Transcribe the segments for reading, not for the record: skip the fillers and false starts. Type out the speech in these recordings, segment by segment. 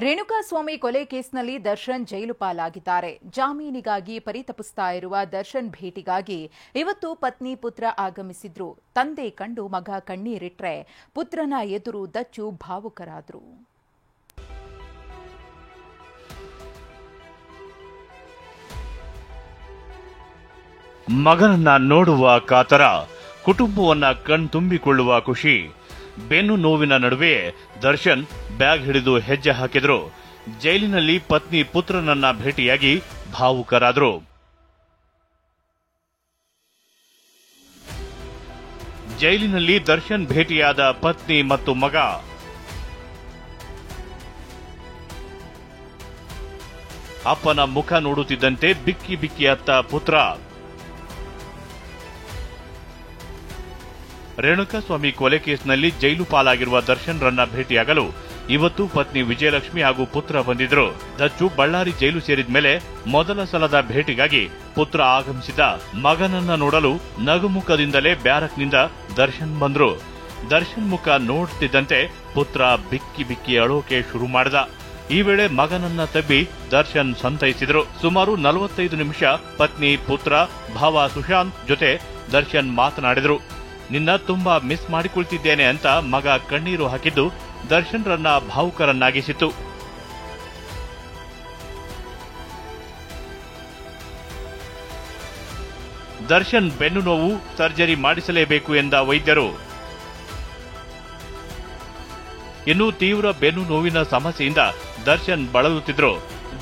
ರೇಣುಕಾಸ್ವಾಮಿ ಕೊಲೆ ಕೇಸ್ನಲ್ಲಿ ದರ್ಶನ್ ಜೈಲು ಪಾಲಾಗಿದ್ದಾರೆ. ಜಾಮೀನಿಗಾಗಿ ಪರಿತಪಿಸ್ತಾ ಇರುವ ದರ್ಶನ್ ಭೇಟಿಗಾಗಿ ಇವತ್ತು ಪತ್ನಿ ಪುತ್ರ ಆಗಮಿಸಿದ್ರು. ತಂದೆ ಕಂಡು ಮಗ ಕಣ್ಣೀರಿಟ್ರೆ ಪುತ್ರನ ಎದುರು ದಚ್ಚು ಭಾವುಕರಾದ್ರು. ಮಗನನ್ನ ನೋಡುವ ಕಾತರ, ಕುಟುಂಬವನ್ನ ಕಣ್ತುಂಬಿಕೊಳ್ಳುವ ಖುಷಿ, ಬೆನ್ನು ನೋವಿನ ನಡುವೆ ದರ್ಶನ್ ಬ್ಯಾಗ್ ಹಿಡಿದು ಹೆಜ್ಜೆ ಹಾಕಿದ್ರು. ಜೈಲಿನಲ್ಲಿ ಪತ್ನಿ ಪುತ್ರನನ್ನ ಭೇಟಿಯಾಗಿ ಭಾವುಕರಾದ್ರು. ಜೈಲಿನಲ್ಲಿ ದರ್ಶನ್ ಭೇಟಿಯಾದ ಪತ್ನಿ ಮತ್ತು ಮಗ. ಅಪ್ಪನ ಮುಖ ನೋಡುತ್ತಿದ್ದಂತೆ ಬಿಕ್ಕಿ ಬಿಕ್ಕಿ ಅತ್ತ ಪುತ್ರ. ರೇಣುಕಾಸ್ವಾಮಿ ಕೊಲೆ ಕೇಸ್ನಲ್ಲಿ ಜೈಲು ಪಾಲಾಗಿರುವ ದರ್ಶನ್ ರನ್ನ ಭೇಟಿಯಾಗಲು ಇವತ್ತು ಪತ್ನಿ ವಿಜಯಲಕ್ಷ್ಮಿ ಹಾಗೂ ಪುತ್ರ ಬಂದಿದ್ರು. ದಚ್ಚು ಬಳ್ಳಾರಿ ಜೈಲು ಸೇರಿದ ಮೇಲೆ ಮೊದಲ ಸಲದ ಭೇಟಿಗಾಗಿ ಪುತ್ರ ಆಗಮಿಸಿದ. ಮಗನನ್ನ ನೋಡಲು ನಗುಮುಖದಿಂದಲೇ ಬ್ಯಾರಕ್ನಿಂದ ದರ್ಶನ್ ಬಂದ್ರು. ದರ್ಶನ್ ಮುಖ ನೋಡ್ತಿದ್ದಂತೆ ಪುತ್ರ ಬಿಕ್ಕಿ ಬಿಕ್ಕಿ ಅಳೋಕೆ ಶುರು ಮಾಡಿದ. ಈ ವೇಳೆ ಮಗನನ್ನ ತಬ್ಬಿ ದರ್ಶನ್ ಸಂತೈಸಿದ್ರು. ಸುಮಾರು 45 ನಿಮಿಷ ಪತ್ನಿ, ಪುತ್ರ, ಭಾವ ಸುಶಾಂತ್ ಜೊತೆ ದರ್ಶನ್ ಮಾತನಾಡಿದ್ರು. ನಿನ್ನ ತುಂಬಾ ಮಿಸ್ ಮಾಡಿಕೊಳ್ತಿದ್ದೇನೆ ಅಂತ ಮಗ ಕಣ್ಣೀರು ಹಾಕಿದ್ದು ದರ್ಶನ್ ರನ್ನ ಭಾವುಕರನ್ನಾಗಿಸಿತು. ದರ್ಶನ್ ಬೆನ್ನು ನೋವು, ಸರ್ಜರಿ ಮಾಡಿಸಲೇಬೇಕು ಎಂದ ವೈದ್ಯರು. ಇನ್ನು ತೀವ್ರ ಬೆನ್ನು ನೋವಿನ ಸಮಸ್ಯೆಯಿಂದ ದರ್ಶನ್ ಬಳಲುತ್ತಿದ್ರು.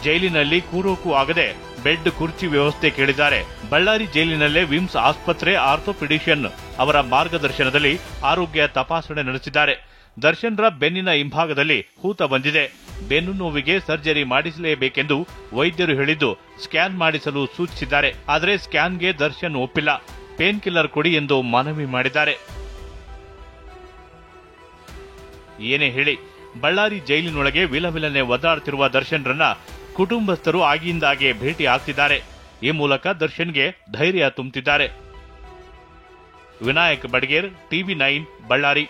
ಜೈಲಿನಲ್ಲಿ ಕೂರೋಕು ಆಗದೆ ಬೆಡ್ ಕುರ್ಚಿ ವ್ಯವಸ್ಥೆ ಕೇಳಿದ್ದಾರೆ. ಬಳ್ಳಾರಿ ಜೈಲಿನಲ್ಲೇ ವಿಮ್ಸ್ ಆಸ್ಪತ್ರೆ ಆರ್ಥೋಪಿಡಿಷಿಯನ್ ಅವರ ಮಾರ್ಗದರ್ಶನದಲ್ಲಿ ಆರೋಗ್ಯ ತಪಾಸಣೆ ನಡೆಸಿದ್ದಾರೆ. ದರ್ಶನ್ ರ ಬೆನ್ನಿನ ಹಿಂಭಾಗದಲ್ಲಿ ಹೂತ ಬಂದಿದೆ. ಬೆನ್ನು ನೋವಿಗೆ ಸರ್ಜರಿ ಮಾಡಿಸಲೇಬೇಕೆಂದು ವೈದ್ಯರು ಹೇಳಿದ್ದು ಸ್ಕ್ಯಾನ್ ಮಾಡಿಸಲು ಸೂಚಿಸಿದ್ದಾರೆ. ಆದರೆ ಸ್ಕ್ಯಾನ್ಗೆ ದರ್ಶನ್ ಒಪ್ಪಿಲ್ಲ. ಪೇನ್ ಕಿಲ್ಲರ್ ಕೊಡಿ ಎಂದು ಮನವಿ ಮಾಡಿದ್ದಾರೆ. ಏನೇ ಹೇಳಿ, ಬಳ್ಳಾರಿ ಜೈಲಿನೊಳಗೆ ವಿಲವಿಲನೆ ಒದ್ದಾಡುತ್ತಿರುವ ದರ್ಶನ್ ರನ್ನ ಕುಟುಂಬಸ್ಥರು ಆಗಿಂದಾಗೆ ಭೇಟಿ ಆಗ್ತಿದ್ದಾರೆ. ಈ ಮೂಲಕ ದರ್ಶನ್ಗೆ ಧೈರ್ಯ ತುಂಬುತ್ತಿದ್ದಾರೆ. ವಿನಾಯಕ್ ಬಡ್ಗೇರ್, TV9, ಬಳ್ಳಾರಿ.